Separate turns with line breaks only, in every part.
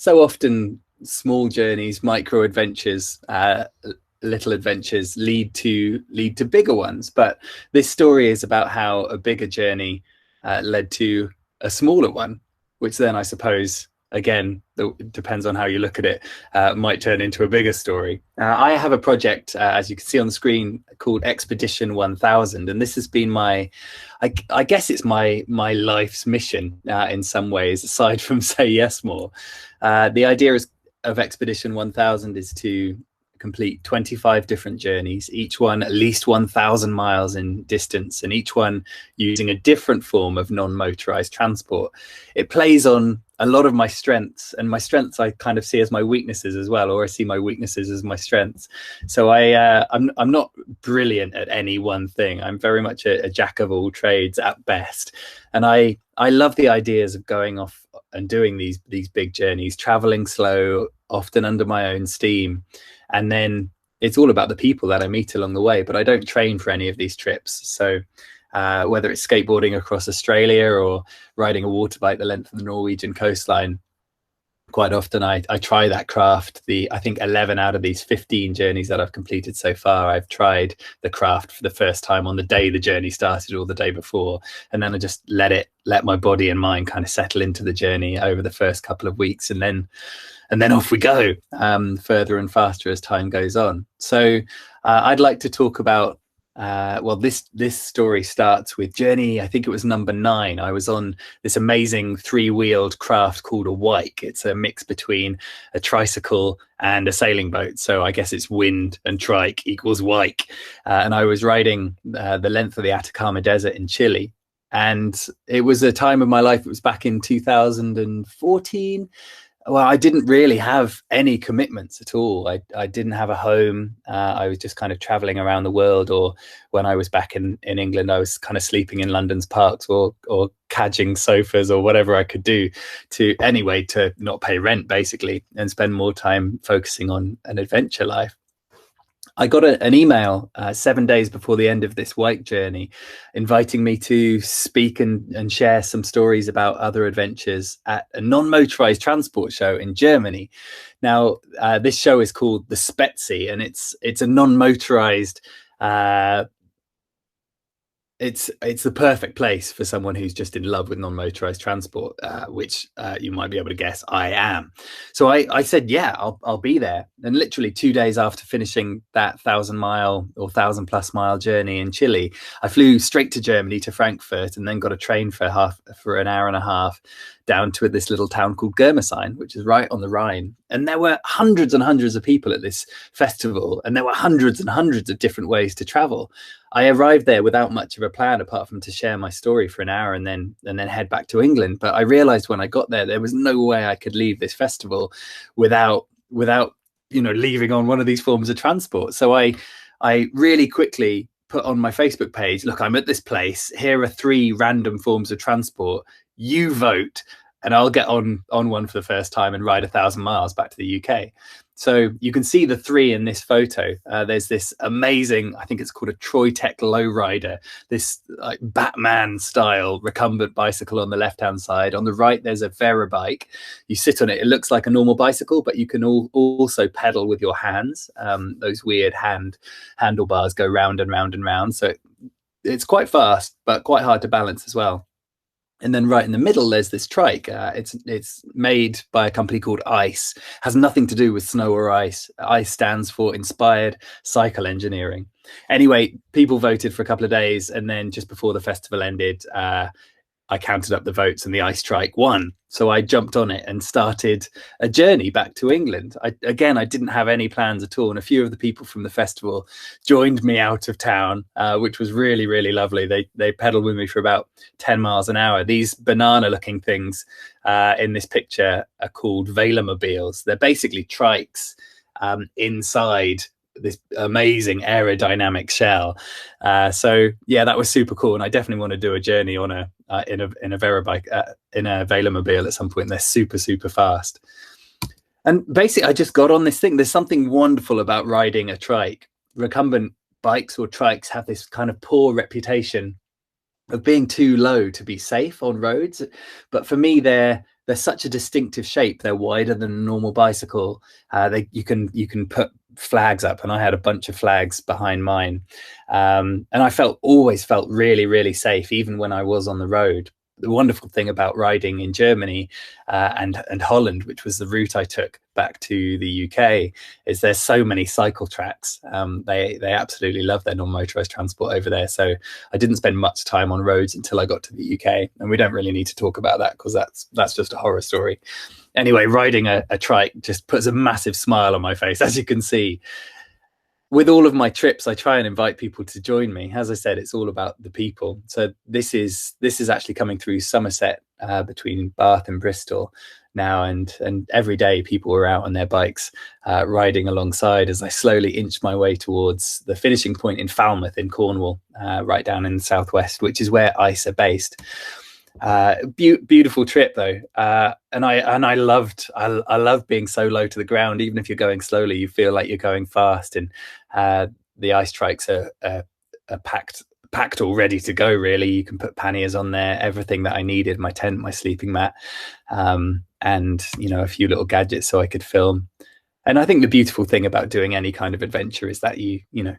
so often small journeys, micro adventures, little adventures lead to bigger ones. But this story is about how a bigger journey led to a smaller one, which then I suppose, again, it depends on how you look at it, might turn into a bigger story. I have a project, as you can see on the screen, called Expedition 1000, and this has been I guess it's my life's mission in some ways, aside from Say Yes More. The idea of Expedition 1000 is to complete 25 different journeys, each one at least 1,000 miles in distance, and each one using a different form of non-motorized transport. It plays on a lot of my strengths, and my strengths I kind of see as my weaknesses as well, or I see my weaknesses as my strengths. So I'm not brilliant at any one thing. I'm very much a jack of all trades at best, and I love the ideas of going off and doing these big journeys, traveling slow, often under my own steam. And then it's all about the people that I meet along the way. But I don't train for any of these trips. So whether it's skateboarding across Australia or riding a water bike the length of the Norwegian coastline, quite often I try that craft. I think 11 out of these 15 journeys that I've completed so far, I've tried the craft for the first time on the day the journey started or the day before. And then I just let my body and mind kind of settle into the journey over the first couple of weeks. And then off we go, further and faster as time goes on. So I'd like to talk about, this story starts with journey, I think it was number 9. I was on this amazing 3-wheeled craft called a wyke. It's a mix between a tricycle and a sailing boat. So I guess it's wind and trike equals wyke. And I was riding the length of the Atacama Desert in Chile. And it was a time of my life, it was back in 2014. Well, I didn't really have any commitments at all. I didn't have a home. I was just kind of traveling around the world, or when I was back in England, I was kind of sleeping in London's parks or cadging sofas or whatever I could do to not pay rent, basically, and spend more time focusing on an adventure life. I got an email 7 days before the end of this wyke journey inviting me to speak and share some stories about other adventures at a non-motorized transport show in Germany. Now, this show is called the Spezi, and it's a non-motorized it's the perfect place for someone who's just in love with non-motorized transport, which you might be able to guess I am. So I said, yeah, I'll be there. And literally 2 days after finishing that 1,000-mile or 1,000+ mile journey in Chile, I flew straight to Germany, to Frankfurt, and then got a train for an hour and a half down to this little town called Germersheim, which is right on the Rhine. And there were hundreds and hundreds of people at this festival, and there were hundreds and hundreds of different ways to travel. I arrived there without much of a plan, apart from to share my story for an hour and then head back to England. But I realized when I got there was no way I could leave this festival without leaving on one of these forms of transport. So I really quickly put on my Facebook page, look, I'm at this place. Here are 3 random forms of transport. You vote, and I'll get on one for the first time and ride 1,000 miles back to the UK. So you can see the 3 in this photo. There's this amazing, I think it's called a Troytech lowrider, this like Batman style recumbent bicycle on the left-hand side. On the right, there's a Vera bike. You sit on it. It looks like a normal bicycle, but you can also pedal with your hands. Those weird handlebars go round and round and round. So it's quite fast, but quite hard to balance as well. And then right in the middle, there's this trike. It's made by a company called ICE. Has nothing to do with snow or ice. ICE stands for Inspired Cycle Engineering. Anyway, people voted for a couple of days, and then just before the festival ended, I counted up the votes and the ICE trike won. So I jumped on it and started a journey back to England. I didn't have any plans at all. And a few of the people from the festival joined me out of town, which was really, really lovely. They pedaled with me for about 10 miles an hour. These banana looking things in this picture are called Velomobiles. They're basically trikes inside this amazing aerodynamic shell. So yeah, that was super cool, and I definitely want to do a journey on in a Vera bike, in a Velomobile at some point. They're super, super fast. And basically I just got on this thing. There's something wonderful about riding a trike. Recumbent bikes or trikes have this kind of poor reputation of being too low to be safe on roads, but for me they're they're such a distinctive shape. They're wider than a normal bicycle. You can put flags up, and I had a bunch of flags behind mine, and I always felt really, really safe, even when I was on the road. The wonderful thing about riding in Germany and Holland, which was the route I took back to the UK, is there's so many cycle tracks. They absolutely love their non-motorized transport over there. So I didn't spend much time on roads until I got to the UK, and we don't really need to talk about that because that's just a horror story. Anyway, riding a trike just puts a massive smile on my face, as you can see. With all of my trips, I try and invite people to join me. As I said, it's all about the people. So this is actually coming through Somerset, between Bath and Bristol now, and every day people are out on their bikes, riding alongside as I slowly inch my way towards the finishing point in Falmouth in Cornwall, right down in the southwest, which is where ICE are based. Beautiful trip though, and I love being so low to the ground. Even if you're going slowly, you feel like you're going fast, and the ice trikes are packed all ready to go. Really, you can put panniers on there, everything that I needed, my tent, my sleeping mat, and a few little gadgets so I could film. And I think the beautiful thing about doing any kind of adventure is that you know,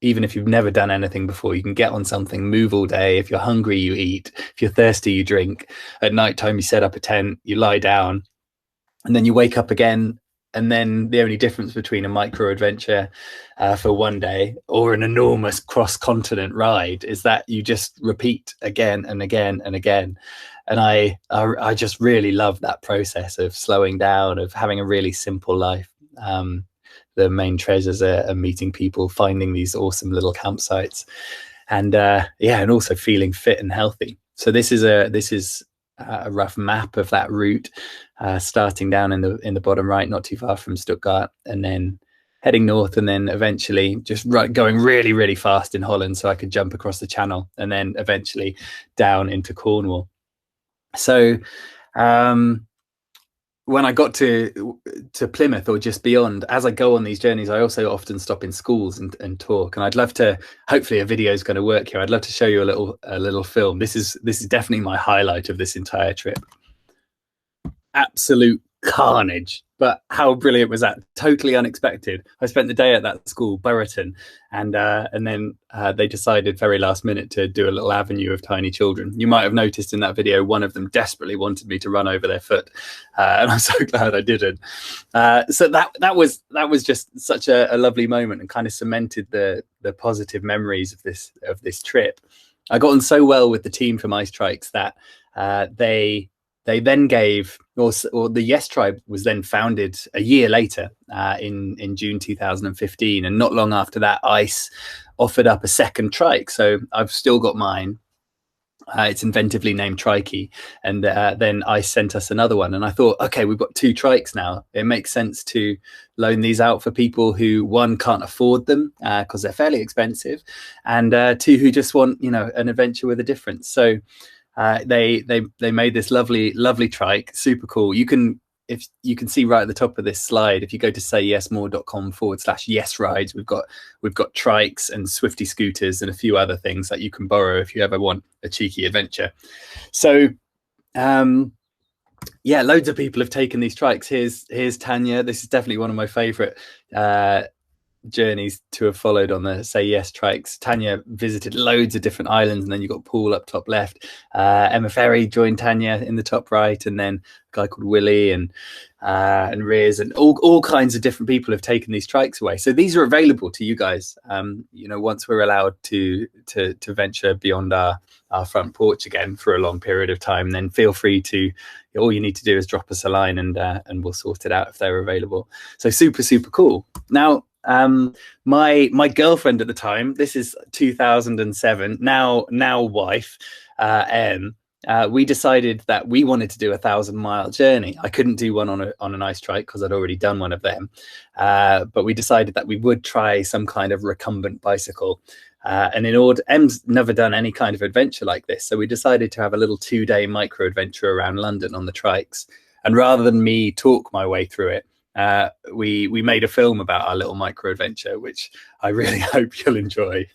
even if you've never done anything before, you can get on something, move all day. If you're hungry, you eat. If you're thirsty, you drink. At nighttime, you set up a tent, you lie down, and then you wake up again. And then the only difference between a micro adventure for one day or an enormous cross-continent ride is that you just repeat again and again and again. And I just really love that process of slowing down, of having a really simple life. The main treasures are meeting people, finding these awesome little campsites, and and also feeling fit and healthy. So this is a rough map of that route, starting down in the bottom right, not too far from Stuttgart, and then heading north, and then eventually just going really, really fast in Holland so I could jump across the channel, and then eventually down into Cornwall. So when I got to Plymouth or just beyond, as I go on these journeys, I also often stop in schools and talk. And I'd love to, hopefully a video is going to work here. I'd love to show you a little film. This is definitely my highlight of this entire trip. Absolute carnage, but how brilliant was that? Totally unexpected. I spent the day at that school, Burriton, and then they decided very last minute to do a little avenue of tiny children. You might have noticed in that video, one of them desperately wanted me to run over their foot, and I'm so glad I didn't. So that was just such a lovely moment, and kind of cemented the positive memories of this trip. I got on so well with the team from Ice Trikes that they then gave, or the Yes Tribe was then founded a year later, in June 2015, and not long after that, ICE offered up a second trike. So I've still got mine. It's inventively named Trikey, and then ICE sent us another one, and I thought, okay, we've got two trikes now. It makes sense to loan these out for people who, one, can't afford them because they're fairly expensive, and two, who just want, an adventure with a difference. So they made this lovely trike, super cool. If you can see right at the top of this slide, if you go to sayyesmore.com/yesrides, we've got trikes and Swifty scooters and a few other things that you can borrow if you ever want a cheeky adventure. So loads of people have taken these trikes. Here's Tanya. This is definitely one of my favorite journeys to have followed on the Say Yes trikes. Tanya visited loads of different islands, and then you got Paul up top left. Emma Ferry joined Tanya in the top right, and then a guy called Willie and Riz, and all kinds of different people have taken these trikes away. So these are available to you guys. Once we're allowed to venture beyond our front porch again for a long period of time, then feel free to. All you need to do is drop us a line, and we'll sort it out if they're available. So super cool. Now, my girlfriend at the time, this is 2007, now wife, Em, we decided that we wanted to do a 1,000-mile journey. I couldn't do one on an ice trike because I'd already done one of them, but we decided that we would try some kind of recumbent bicycle. And Em's never done any kind of adventure like this, so we decided to have a little 2-day micro adventure around London on the trikes. And rather than me talk my way through it, we made a film about our little micro adventure, which I really hope you'll enjoy.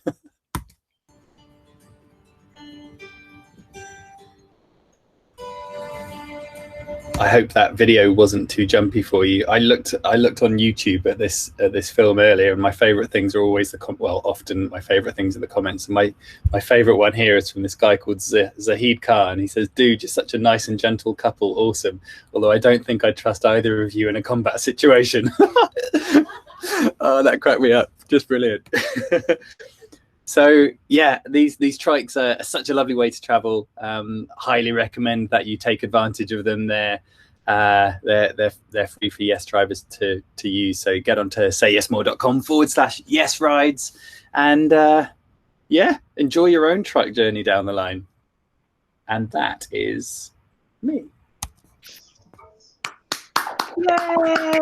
I hope that video wasn't too jumpy for you. I looked on YouTube at this film earlier, and my favorite things are always often my favorite things are the comments. And my favorite one here is from this guy called Zahid Khan. He says, "Dude, you're such a nice and gentle couple. Awesome. Although I don't think I'd trust either of you in a combat situation." Oh, that cracked me up. Just brilliant. So yeah, these trikes are such a lovely way to travel. Highly recommend that you take advantage of them. They're free for Yes drivers to use. So get onto sayyesmore.com/YesRides, and yeah, enjoy your own trike journey down the line. And that is me.
Yay!